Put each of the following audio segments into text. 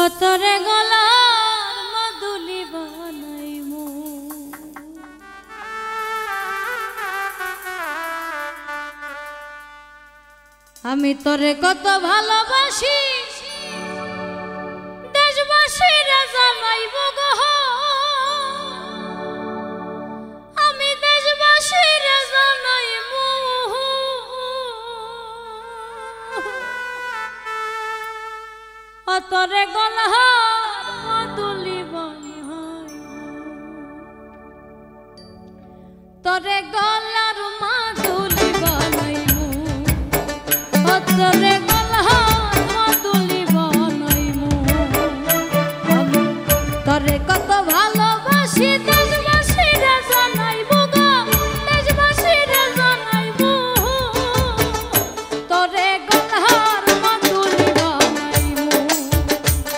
অতরে গলার মাদুলি বানাইমু আমি তোরে কত ভালোবাসি দেশবাসীরা জানাইব গো আমি দেশবাসীরা জানাইব অতরে গলার মাদুলি বানাইমু তোরে গলার মাদুলি বানাইমু অতরে গলার মাদুলি বানাইমু আমি তোরে কত ভালোবাসি দেশবাসীরা জানাইব গো দেশবাসীরা জানাইব তোরে গলার মাদুলি বানাইমু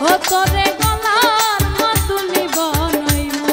ও তোরে গলার মাদুলি বানাইমু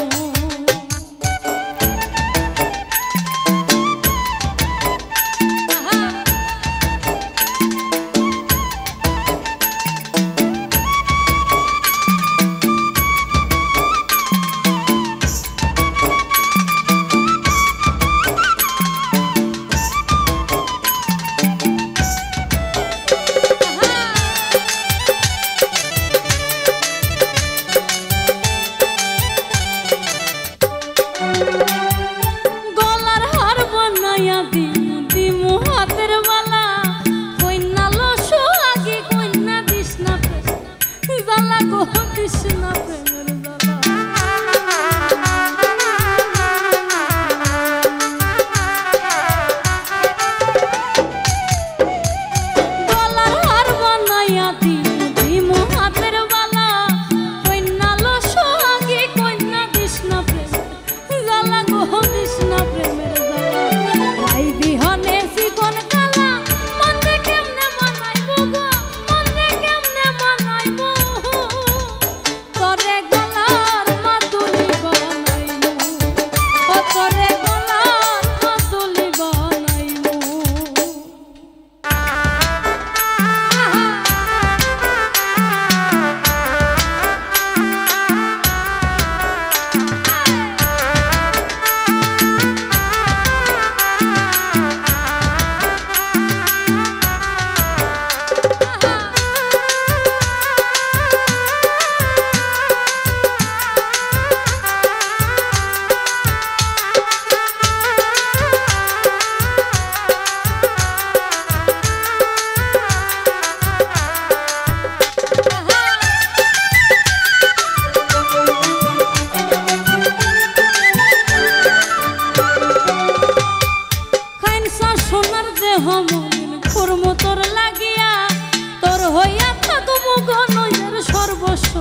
সর্বস্ব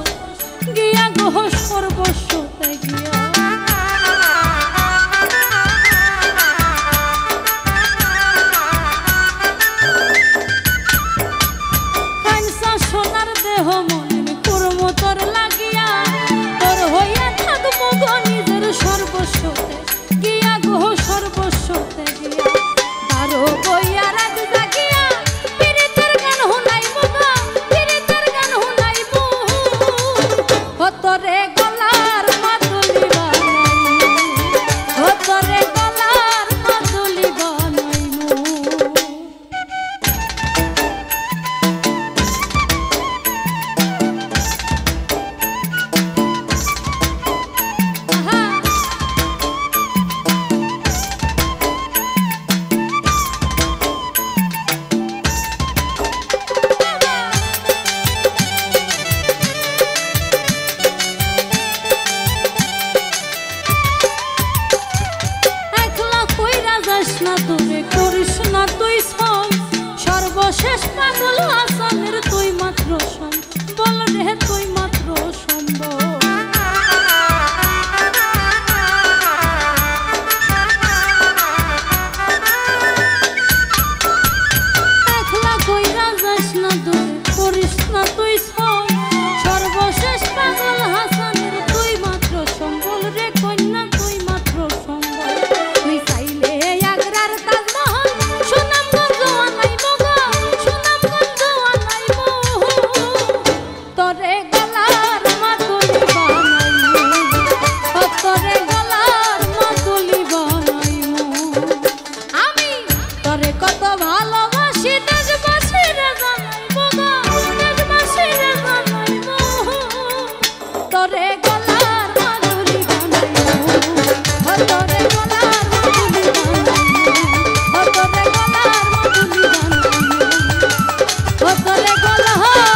গিয়া গো সর্বস্ব গিয়া কাঞ্চা সোনার দেহ মনের কর্ম তোর লাগিয়া তোর হইয়া থাকবো গো নিজের সর্বস্ব গিয়া গো সর্বস্ব গিয়া তারও বইয়া রাখ জাগিয়া পীড়িতের গান হুনাইবো গো পীড়িতের গান হুনাইবো তোরে গলার মাদুলি বানাইমু তোরে গলার মাদুলি বানাইমু আল্লাহ